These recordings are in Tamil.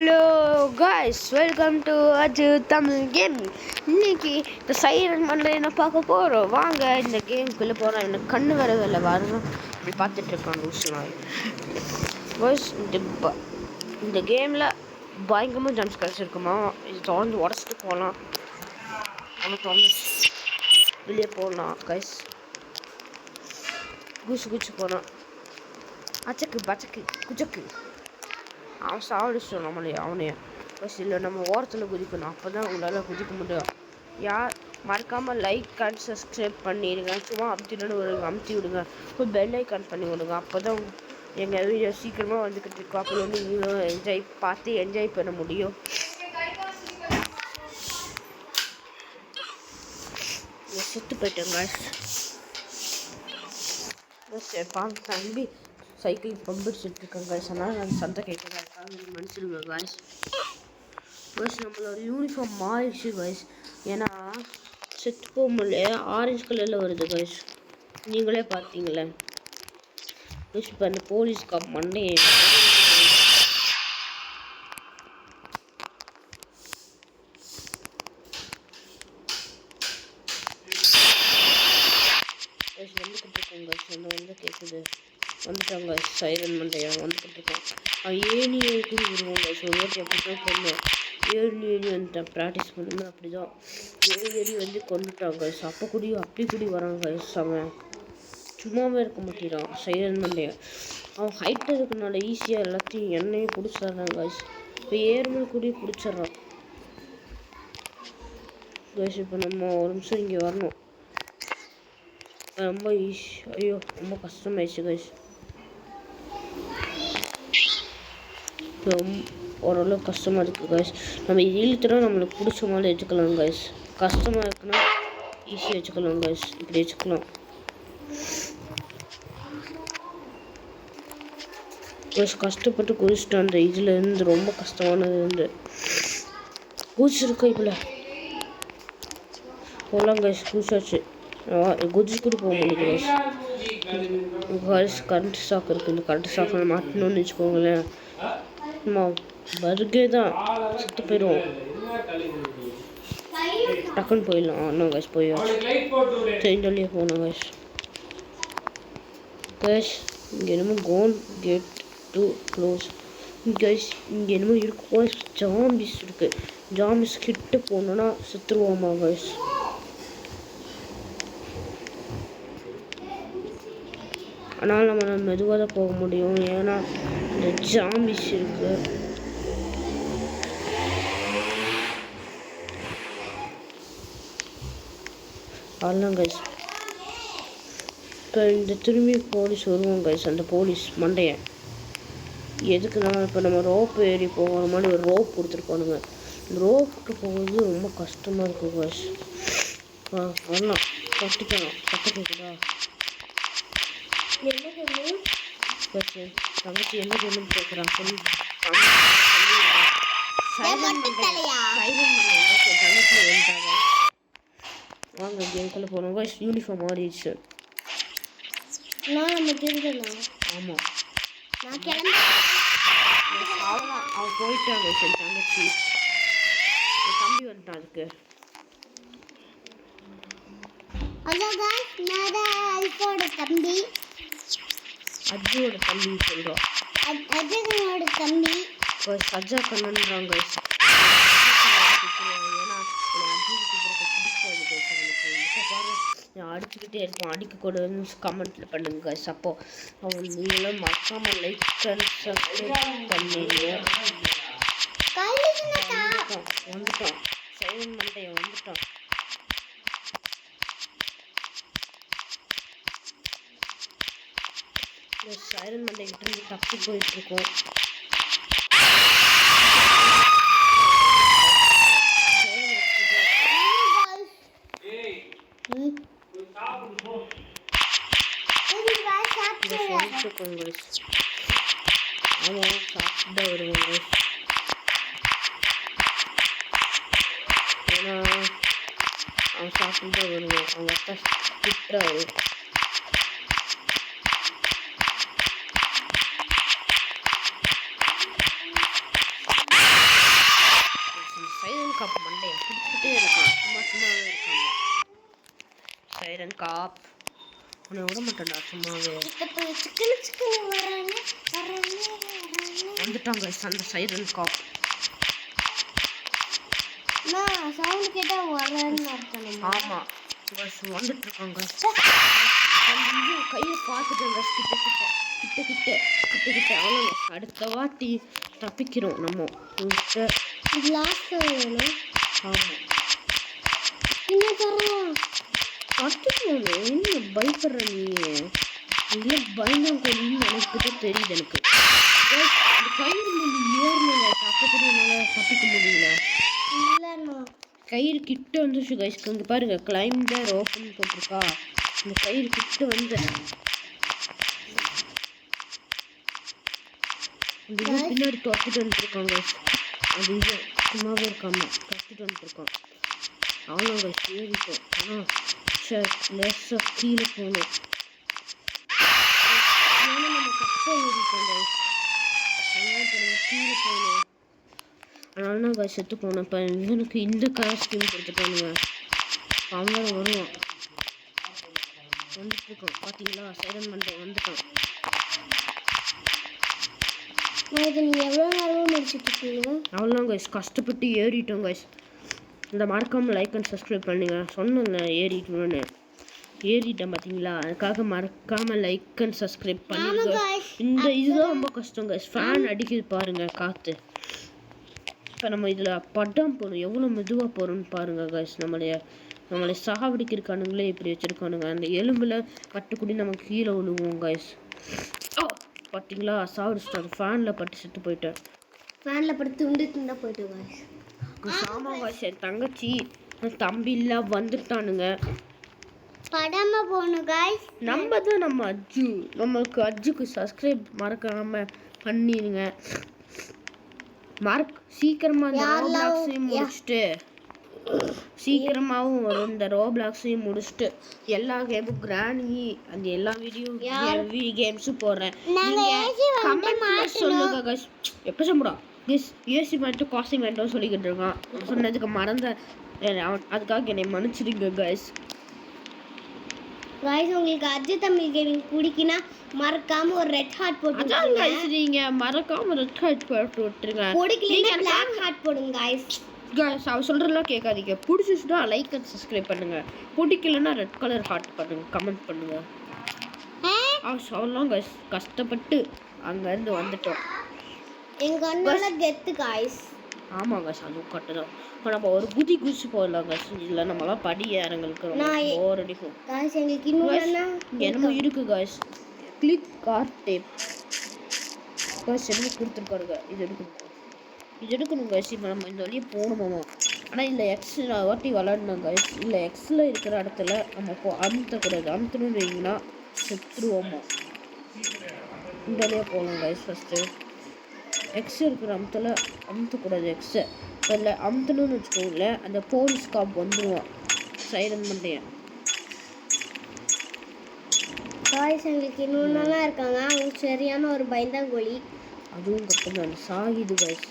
Hello guys, welcome to Aju Tamil game. இன்னைக்கு இந்த சைரன் மண்டல என்ன பார்க்க போகிறோம். வாங்க இந்த கேமுக்குள்ளே போகிறோம். எனக்கு கண்ணு வரதில்லை பாருங்க, இப்படி பார்த்துட்டு இருக்கோம் லூசுனாய். பாய்ஸ், இந்த கேமில் பயங்கரமாக ஜம்ப்ஸ் கிடச்சிருக்குமா. இது தொடர்ந்து உடச்சிட்டு போகலாம், ஆனால் தொடர்ந்து வெளியே போகலாம் கைஸ். குச்சு போகலாம், அச்சக்கு பச்சக்கு குச்சக்கு அவன் சாவடிச்சிடும் நம்மளே. அவனையே பஸ் இல்லை, நம்ம ஓரத்தில் குதிக்கணும், அப்போ தான் உங்களால் குதிக்க முடியும். யார் மறக்காமல் லைக் அண்ட் சப்ஸ்கிரைப் பண்ணிடுங்க. சும்மா அமுத்தி விடுங்க. இப்போ பெல் ஐக்கான் பண்ணி விடுங்க, அப்போ தான் எங்கள் வீடியோ சீக்கிரமாக வந்துக்கிட்டு இருக்கோம். அப்போ வந்து நீங்களும் பார்த்து என்ஜாய் பண்ண முடியும். செத்து போயிட்டேங்க தம்பி. சைக்கிள் பம்பிடிச்சிட்டு இருக்கேன் காய்ஸ், அதனால் நான் சண்டை கேட்குறேன், அதுக்காக மன்னிச்சிடுங்க காய்ஸ். பஸ் நம்மளோட யூனிஃபார்ம் மாறிடுச்சு காய்ஸ், ஏன்னா செத்து போகும்போது ஆரஞ்சு கலரில் வருது காய்ஸ், நீங்களே பார்த்தீங்களே. பஸ் இப்போ அந்த போலீஸ்க்கு மண்டையை வந்துக்கிட்டு இருக்கோம் காய்ஸ். வந்து கேட்குது, வந்துட்டாங்க சைரன் மண்டையா வந்துக்கிட்டு இருக்கான். அவன் ஏணி கூட விடுவான் காய்ஸ். ஒரு வாட்டி அப்படி தான் கொண்டோம், ஏணி வந்துட்டான். ப்ராக்டிஸ் பண்ணும்போது அப்படி தான் ஏறி வந்து கொண்டுட்டான் காய்ஸ். அப்படி கூடி வரான் காய்ஸ். அவன் சும்மாவே இருக்க மாட்டேறான் சைரன் மண்டையா. அவன் ஹைட்டாக இருக்கனால ஈஸியாக எல்லாத்தையும் எண்ணெயும் பிடிச்சிட்றான் காய்ஸ். இப்போ ஏறும்போது கூட பிடிச்சிட்றான் காய்ஸ். இப்போ நம்ம ஒரு நிமிஷம் இங்கே வரணும். ரொம்ப ஐயோ ரொம்ப கஷ்டமாயிடுச்சு காய்ஸ். ஓரளவு கஷ்டமாக இருக்குது காய்ஸ். நம்ம இழுத்துனா நம்மளுக்கு பிடிச்ச மாதிரி வச்சுக்கலாம் காய்ஸ். கஷ்டமாக இருக்குன்னா ஈஸியாக வச்சுக்கலாம் காய்ஸ். இப்படி வச்சுக்கலாம் காய்ஸ். கஷ்டப்பட்டு குதிச்சிட்டோம். அந்த இதில் இருந்து ரொம்ப கஷ்டமானது இருந்து குதிச்சிருக்கோம். இப்போ போகலாம் காய்ஸ். குதிச்சாச்சு, குதிச்சு கூட போக முடியுது காய்ஸ். காய்ஸ் கரண்ட் ஸ்டாக் இருக்குது. இந்த கரண்ட் ஸ்டாக்கில் மாட்டணும்னு வச்சுக்கோங்களேன், நம்ம வருகே தான் சுற்றி போயிடுவோம். டக்குன்னு போயிடலாம். இன்னும் காய்ஸ் போயாச்சு, ட்ரெயின் வழியே போகணும் காய்ஸ். காய்ஸ் இங்கே என்னமோ கோல் கேட் டு க்ளோஸ் காய்ஸ். இங்கே என்னமோ இருக்கு காய்ஸ், ஜாம்பிஸ் இருக்குது. ஜாம்பிஸ் கிட்ட போகணுன்னா செத்துருவோமா காய்ஸ். ஆனால் நம்ம மெதுவாக தான் போக முடியும், ஏன்னா இந்த ஜாம்பிஸ் இருக்கு. அதெல்லாம் கைஸ். இப்போ இந்த திரும்பி போலீஸ் வருவோம் கைஸ். அந்த போலீஸ் மண்டையை எதுக்குன்னா, இப்போ நம்ம ரோப் ஏறி போகிற மாதிரி ஒரு ரோப் கொடுத்துருப்பானுங்க. இந்த ரோப்புக்கு போகிறது ரொம்ப கஷ்டமாக இருக்கும் கைஸ். வரலாம், கட்டிக்கலாம். கட்ட கேட்குதா என்ன சொல்லு தங்கச்சி, என்ன சொல்லு கேட்குறான். சொல்லி தங்கச்சி வந்துட்டாங்க. வாங்க கேம்குள்ளே போனோம் காய்ஸ். யூனிஃபார்ம் மாறிடுச்சு. ஆமாம், அவ்வளோதான். அவன் போயிட்டாங்க. சரி தங்கச்சி தம்பி வந்துட்டான். அதுக்கு தம்பி அஜுவோட தம்பி சொல்கிறோம். அஜுவோட தம்பி சஜா கண்ணன்றாங்க. ஏன்னா அஜுவுக்கு பிடிக்காது. அடிச்சுக்கிட்டே இருப்போம். அடிக்கக்கூடாதுன்னு கமெண்ட்டில் பண்ணுங்க கைஸ். அப்போ அவன் நீங்களும் மறக்காமல் லைக் அண்ட் சப்ஸ்கிரைப் பண்ணிடுங்க. வந்துட்டான் சைலண்ட் மண்டையை வந்துட்டான். சைரன் மண்டை கிட்ட இருந்து தப்பி போயிட்டு இருக்கோம். ஆமாம், சாப்பிட்டு வருவாங்க. ஏன்னா அவன் சாப்பிட்டு தான் வருவான். அவங்க அப்பா திட்டுறாரு. காப் மண்டையை பிடிச்சிட்டே இருக்கான். சும்மாவே இருக்காங்க. சைரன் காப் உன்னை விட மாட்டேன்டா சும்மாவே. வந்துட்டாங்க அந்த சைரன் காப். சவுண்ட் கேட்டா வரேன்னு அர்த்தம். ஆமா வந்துட்டு இருக்காங்க. கையை பார்த்துட்டாங்க. கிட்ட கிட்ட அவ்வளோ. அடுத்த வாட்டி தப்பிக்கிறோம் நம்ம. ஆமா கத்துக்கணும். என்ன பயப்படுற நீ? இல்லை பயந்தாங்கொல்லின்னு எனக்கு தெரியுது. எனக்கு இந்த கயிறு வந்து ஏறணுங்க. தப்பிக்க முடியல. கயிறு கிட்ட வந்துச்சு கைஸ். இங்கே பாருங்க கிளைம் த ரோப்னு போட்டிருக்கா. இந்த கயிறு கிட்ட வந்து பின்னாடி துரத்திட்டு வந்துருக்காங்க. அது இது சும்மாவே இருக்காம துரத்திட்டு வந்துருக்கான். அவ்வளோ கைஸ் ஏறிட்டோம். ஆனால் லேசாக கீழே போகணும். ஏன்னா நம்ம கஷ்டம் ஏறிட்டோம் கைஸ். கீழே போகணும். அதனால தான் கைஸ் செத்து போனேன். இப்போ இவனுக்கு இந்த காஸ்டியூம் கொடுத்துட்டானுங்க. அவன் வருவான். வந்துட்டு இருக்கோம். பார்த்தீங்களா சைரன் மண்டை வந்துட்டான். நீங்கள் எவ்வளோ நேரமாக முடிச்சுட்டு இருக்கீங்க? அவ்வளோதான் கைஸ் கஷ்டப்பட்டு ஏறிட்டோம் கைஸ். இந்த மறக்காமல் லைக் அண்ட் சப்ஸ்கிரைப் பண்ணுங்க. சொன்னேங்க ஏறிட்டேன் பார்த்தீங்களா. அதுக்காக மறக்காமல் லைக் அண்ட் சப்ஸ்கிரைப் பண்ணுங்க. இந்த இதுதான் ரொம்ப கஷ்டம் கைஸ். ஃபேன் அடிக்குது பாருங்க காற்று. இப்போ நம்ம இதில் பட்டம் போகணும். எவ்வளோ மெதுவாக போகிறோம்னு பாருங்க கைஸ். நம்மளை சாவடிக்கிறக்கானுங்களே இப்படி வச்சுருக்கானுங்க. அந்த எலும்பில் பட்டுக்கூடி நம்ம கீழே விழுவோம் கைஸ். பார்த்தீங்களா சாவடிச்சிட்டாரு. ஃபேனில் பட்டு செத்து போயிட்டேன். ஃபேனில் பட்டு துண்டு போயிட்டு கைஸ். ஆமாம் கைஸ் என் தங்கச்சி தம்பி இல்லை வந்துட்டானுங்க. படாம போகணும் கைஸ். நம்ம அஜ்ஜு நம்மளுக்கு அஜ்ஜுக்கு சப்ஸ்கிரைப் மறக்காமல் பண்ணிடுங்க. சீக்கிரமாக இந்த ரோப்ளாக்ஸையும் முடிச்சுட்டு சீக்கிரமாகவும் வரும். இந்த ரோப்ளாக்ஸையும் முடிச்சுட்டு எல்லா கேமும் கிராணி அந்த எல்லா கேம்ஸும் போடுறேன். கமெண்ட்ல சொல்லுங்க கைஸ். எப்போ சொல்லுடா கைஸ் ஏசி மேட்டும் காசி மேட்டும் சொல்லிக்கிட்டு இருக்கான். சொன்னதுக்கு மறந்த அதுக்காக என்னை மன்னிச்சிடுங்க கைஸ். உங்களுக்கு அஜு தமிழ் கேமிங் பிடிக்குன்னா மறக்காம ஒரு ரெட் ஹார்ட் போட்டு விட்டுருங்க. மறக்காம ரெட் ஹார்ட் போட்டு விட்டுருங்க. பிடிக்கலன்னா பிளாக் ஹார்ட் போடுங்க கைஸ். அவ சொல்றதெல்லாம் கேட்காதீங்க. பிடிச்சிச்சுன்னா லைக் அண்ட் சப்ஸ்கிரைப் பண்ணுங்க. பிடிக்கலன்னா ரெட் கலர் ஹார்ட் பண்ணுங்க. கமெண்ட் பண்ணுங்க. சொல்லலாம் கைஸ் கஷ்டப்பட்டு அங்கேருந்து வந்துட்டோம். எங்க அண்ணால கெத்து கைஸ். ஆமாம் கைஸ் அதுவும் கரெக்டு தான். இப்போ நம்ம ஒரு குதிச்சு போயிடலாம் கைஸ். இதில் நம்மளாம் படி ஏறங்களுக்கு போர் அடிக்கும் கைஸ். எங்களுக்கு இன்னும் என்னமோ இருக்குது guys. Click car tap guys என்னமோ கொடுத்துருக்காருங்க. இது எடுக்கணும் கைஸ். இப்போ நம்ம இந்த வழியே போகணுமாமா. ஆனால் இந்த எக்ஸ் வாட்டி விளாடணும் கைஸ். இல்லை எக்ஸில் இருக்கிற இடத்துல நம்ம அமுத்தக்கூடாது. அமுத்தணும்னு வைங்கன்னா செத்துருவோமா. இந்த வழியாக போகலாம் கைஸ். ஃபஸ்ட்டு எக்ஸ் இருக்கிற அமுத்தக்கூடாது. எக்ஸை இப்போ இல்லை அமுத்தணும்னு வச்சுக்கோங்களேன். அந்த போலீஸ் காப் வந்துடுவான் சைரன் மண்டையன். காய்ஸ் எங்களுக்கு இன்னொன்னெல்லாம் இருக்காங்க. அவங்க சரியான ஒரு பயந்தாங்கோலி. அதுவும் கரெக்டு தான். சாகிது கைஸ்.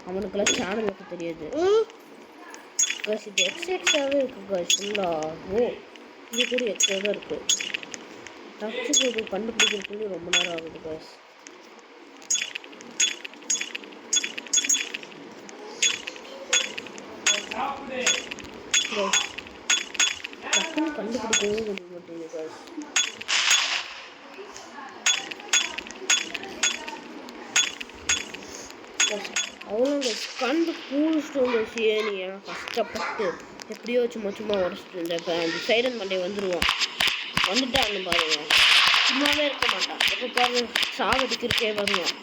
அவனுக்கெல்லாம் சேனல் வைக்க தெரியாது கைஸ். இது எக்ஸாகவே இருக்குது கைஸ் ஃபுல்லாக. இது கூட எக்ஸாக தான் இருக்குது. டச்சு கண்டுபிடிக்கிறதுக்கு ரொம்ப நேரம் ஆகுது கைஸ். டக்குன்னு கண்டுபிடிக்கவே முடிய மாட்டேங்குது கைஸ். அவ்வளோ கண்டு கூடிச்சிட்டு வந்து ஏனியா கஷ்டப்பட்டு எப்படியோ சும்மா உடச்சிட்டு இருந்தேன். இப்போ அந்த சைரன் மண்டே வந்துட்டான்னு பாருங்க. சும்மாவே இருக்க மாட்டான். எப்போ பாருங்க சாவடிக்கிறக்கே வருவான்.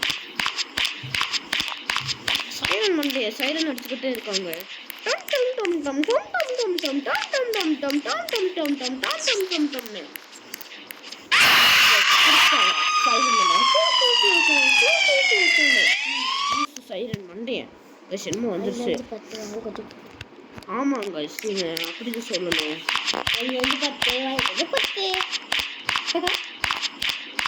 சைரன் மண்டையை சைரன் அடிச்சுக்கிட்டே இருக்காங்க. சைரன் மண்டையன் என்னமோ வந்துருச்சு. ஆமாங்க நீங்கள் அப்படிதான் சொல்லணும்.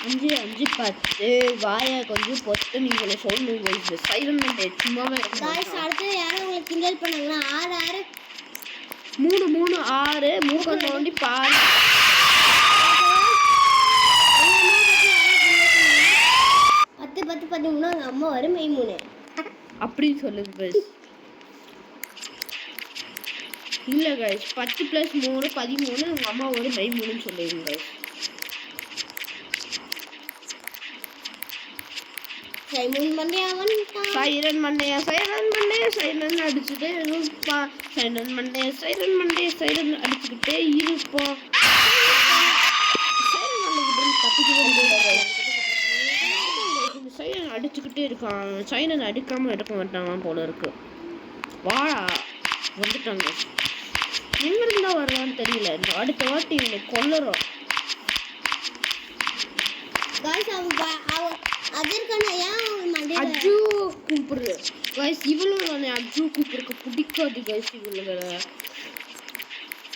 5 5 10 வாயை கொஞ்சம் பொத்து நீங்களே சொல்லணும் guys. சைரன் மண்டே சும்மாவே இருக்க गाइस அடுத்து யாரும் உங்களை கிண்டல் பண்ணாங்களா 6 6 3 3 6 மூக்க நோண்டி பாரு 10 10 13 அவங்க அம்மா வரும் மெய் 3 அப்படி சொல்லுங்க guys. இல்ல guys 10 + 3 13 உங்க அம்மா ஒரு மெய் 3 சொல்லுங்க guys. சைமன் மண்டையா வந்துட்டான். சைரன் மண்டையா சைரன் அடிச்சுட்டே இருப்பா. சைரன் மண்டையா அடிச்சுக்கிட்டே இருப்போம். சைரன் அடிச்சுக்கிட்டே இருக்கான். சைரன் அடிக்காம இருக்க மாட்டான் போல இருக்கு. வாடா வந்துட்டாங்க. எங்க இருந்தா வருவான்னு தெரியல. இந்த அடுத்த வாட்டி இவனை கொல்லுறோம். गाइस அவ அதர்கனா ஏன் மண்டையில அஜு கூப்பிடுற गाइस இவளும் நான் அஜு கூப்பிடுறதுக்கு பிடிக்காது गाइस இவளுங்கள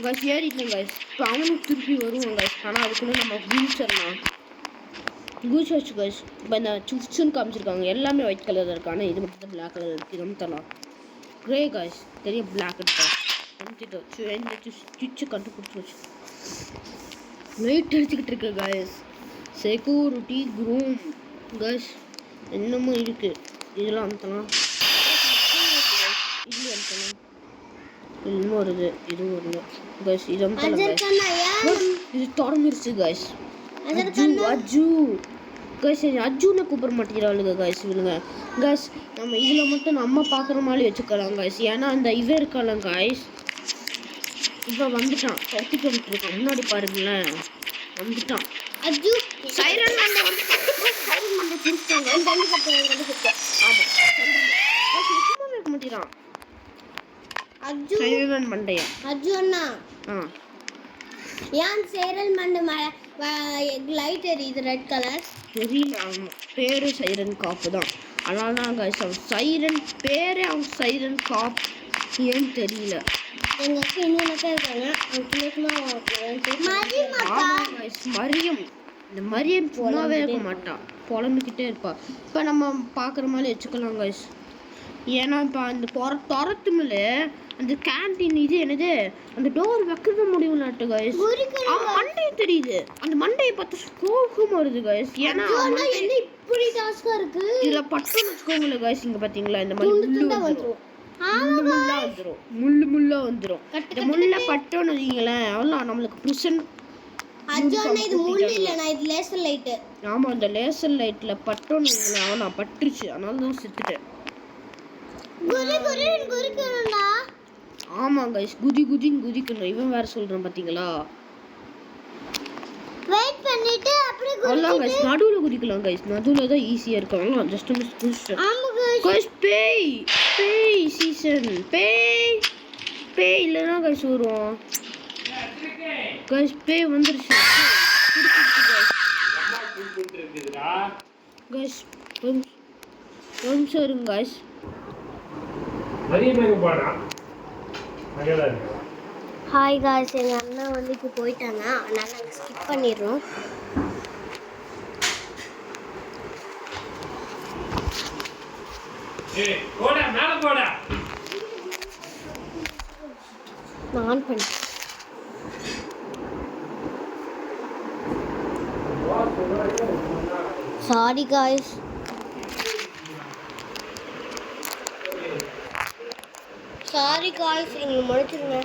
गाइस ஏறிட்டேன் गाइस இப்போ அவனுக்கு திருப்பி வருவான் गाइस ஆனால் அதுக்குள்ள நம்ம கூச் வச்சு गाइस இப்போ நான் சுச்சுன்னு காமிச்சிருக்காங்க எல்லாமே ஒயிட் கலரில் இருக்கு ஆனால் இது மட்டும் தான் பிளாக் கலர் இருக்கு ரம்தலாம் கிரே गाइस தெரிய பிளாக் இருக்கா வந்துட்டு சுச்சு கண்டுபிடிச்சி வச்சு லைட் அடிச்சுக்கிட்டு இருக்கு गाइस செக்யூரிட்டி ரூம் गाइस என்னமோ இருக்கு இதெல்லாம் அமுத்தலாம் இது அமுத்தலாம் இன்னும் வருது இது வருது गाइस இது அமுத்தலாம் இது தொடர்ந்துருச்சு गाइस அஜு गाइस அஜுன்னு கூப்பிட மாட்டேங்கிறாளுங்க गाइस இவனுங்க गाइस நம்ம இதுல மட்டும் நம்ம பார்க்குற மாதிரி வச்சுக்கலாம் गाइस ஏன்னா அந்த இவன் இருக்கலாம் गाइस இவன் வந்துட்டான் தொத்திக்கிட்டு இருக்கான் முன்னாடி பாருங்களேன் வந்துட்டான் அஜு சைரன் மண்டை வந்து சைரன் மண்டை புடிச்சாங்க கண்டு கட்ட ஆமா சும்மா இருக்க மாட்டேறான் அஜு சைரன் மண்டையா அஜு அண்ணா ஏன் சைரன் மண்டை லைட் எரியுது ரெட் கலர் தெரியல அவன் பேரு சைரன் காப்பு தான் அதனால தான் गाइस அவன் சைரன் பேரே அவன் சைரன் காப் ஏன்னு தெரியல எங்க அக்கா இன்னொரு அக்கா இருக்காங்க மரியம் இந்த மரியம் சும்மாவே இருக்க மாட்டான் புலம்பிக்கிட்டே இருப்பா இப்போ நம்ம பார்க்குற மாதிரி வச்சுக்கலாம் गाइस ஏன்னா இப்போ அந்த துரத்துமில்ல அந்த கேண்டீன் இது என்னது அந்த டோர் வைக்க முடியலட்டு गाइस மண்டையை தெரியுது அந்த மண்டையை பார்த்து கோபம் வருது गाइस ஏன்னா என்ன இப்படி டாஸ்கா இருக்கு இதுல பட்டம் வச்சுக்கோங்கள गाइस இங்க பாத்தீங்களா இந்த மாதிரி முள்ளு வந்துரும் இந்த முள்ள பட்டோன்னு வைங்களேன் அவ்வளோ நம்மளுக்கு பிரிசன் அஜோனா இது முள்ளு இல்லனா இது லேசர் லைட் ஆமா அந்த லேசர் லைட்ல பட்டோன்னு வைங்களேன் அவனா பட்டுச்சு அதனால தான் செத்துட்டேன் குதிக்கணும்டா ஆமா गाइस குதின்னு குதிக்கணும் இவன் வேற சொல்றான் பாத்தீங்களா வெயிட் பண்ணிட்டு அப்படியே அவ்வளோ गाइस நடுவுல குதிக்கலாம் गाइस நடுவுல தான் ஈஸியா இருக்கும் ஜஸ்ட் மிஸ் புஷ் ஆமா गाइस பேய் சீசன் பேய் இல்லனா गाइस வரும் गाइस பேய் வந்துருச்சு गाइस இருங்க गाइस மரியமே போடா அங்கடா ஹாய் गाइस எங்க அண்ணா வந்து இப்போ போயிட்டாங்க அதனால நாங்க ஸ்கிப் பண்ணிடுறோம் ஏய் போடா மேல போடா நான் பண்ணு சாரி गाइस எங்களை மன்னிச்சிருங்க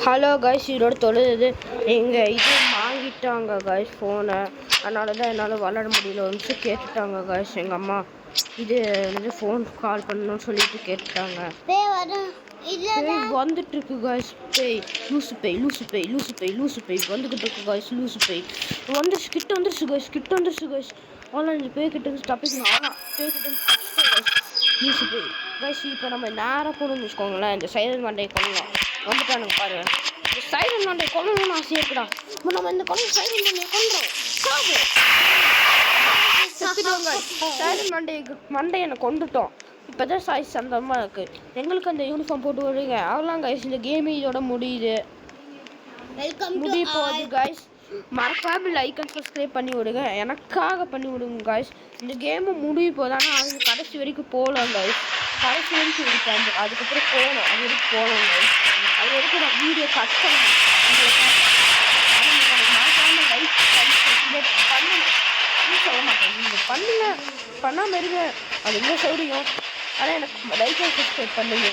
ஹலோ गाइस இதோட தொழுது எங்கள் இது வாங்கிட்டாங்க गाइस ஃபோனை அதனால தான் என்னால் விளாட முடியல ஒரு நிமிஷம் கேட்டுட்டாங்க गाइस எங்கள் அம்மா இது ஃபோன் கால் பண்ணணும்னு சொல்லிட்டு கேட்டுட்டாங்க வந்துட்டு இருக்கு गाइस பேய் லூசு பேய் வந்துகிட்டு இருக்கு गाइस லூசு பேய் வந்துருச்சு கிட்ட வந்துருச்சு गाइस ஆனால் இந்த பேய் கிட்ட இருந்து தப்பிக்கணும் ஆனால் பேய் கிட்ட இருந்து லூசு பேய் गाइस இப்போ நம்ம நேராக போகணும்னு வச்சுக்கோங்களேன் இந்த சைரன் மண்டையை கொள்ளலாம் வந்துட்டானுங்க பாருங்க இந்த சைரன் மண்டையை கொள்ளணும்னு ஆசையாக இருக்குடா இப்போ நம்ம இந்த சைரன் மண்டையை கொள்றோம் சைரன் மண்டையை கொண்டுட்டோம் இப்போ தான் சாய்ஸ் சந்தமாக இருக்குது. எங்களுக்கு அந்த யூனிஃபார்ம் போட்டு விடுங்க. அவ்வளோதான் கைஸ், இந்த கேம் இதோட முடியுது. வெல்கம் டு முடிய போகுது கைஸ். மறக்காம லைக் அண்ட் சப்ஸ்கிரைப் பண்ணி விடுங்க. எனக்காக பண்ணி விடுங்க கைஸ். இந்த கேமு முடிய போகுது. ஆனால் அது கடைசி வரைக்கும் போகலாம் கைஸ். கடைசி வரைக்கும் இருக்காது. அதுக்கப்புறம் போகணும். அது வரைக்கும் போகலாம் கைஸ். அது வரைக்கும் நான் வீடியோ கட் பண்ணணும். ஆனால் நீங்கள் மறக்காம லைக் சப்ஸ்கிரைப் பண்ணணும் சொல்ல மாட்டேன். நீங்கள் பண்ணுங்க, பண்ணாமல் இருங்க, அது என்ன சௌரியம். ஆனால் எனக்கு லைக் அண்ட் சப்ஸ்கிரைப் பண்ணுங்க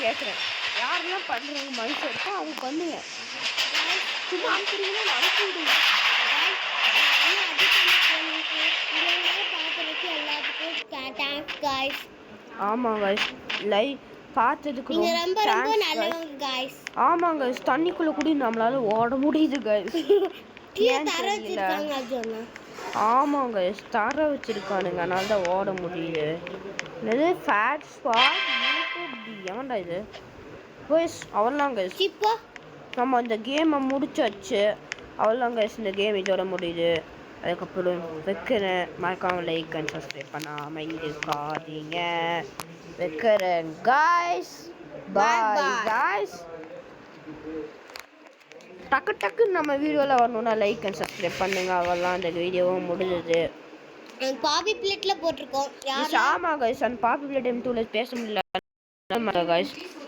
கேட்குறேன். யாரெல்லாம் பண்ணுறாங்க மனசு இருக்கோ அவங்க பண்ணுங்க. சும்மா அனுப்புறீங்கன்னா அனுப்பி விடுங்க. ஆமாம் கைஸ், பார்த்ததுக்கு ரொம்ப நல்லவங்க கைஸ். ஆமாம் கைஸ், தண்ணிக்குள்ளே கூட நம்மளால ஓட முடியுது கைஸ். ஏன் தெரியல. ஆமாம் கைஸ், தர வச்சிருக்கானுங்க, அதனால தான் ஓட முடியுது. இது ஃபேட் ஸ்பாட் ஏன்டா இது கைஸ். அவ்வளோதான் கைஸ், நம்ம இந்த கேமை முடிச்சாச்சு. அவ்வளோதான் கைஸ், இந்த கேம் இதோட முடியுது. அதுக்கப்புறம் வைக்கிறேன். மறக்காம லைக் அண்ட் சப்ஸ்கிரைப் பண்ணாமல் இருக்காதீங்க. வைக்கிறேன் கைஸ். Bye guys. டக்குன்னு நம்ம வீடியோவில் வரணும்னா லைக் அண்ட் சப்ஸ்கிரைப் பண்ணுங்க. அவ்வளோதான், இந்த வீடியோவும் முடிஞ்சது. பாபி பிளேட்ல போட்டிருக்கோம். ஆமாம் கைஸ், அந்த பாபி பிளேட் M2ல பேச முடியல கைஸ்.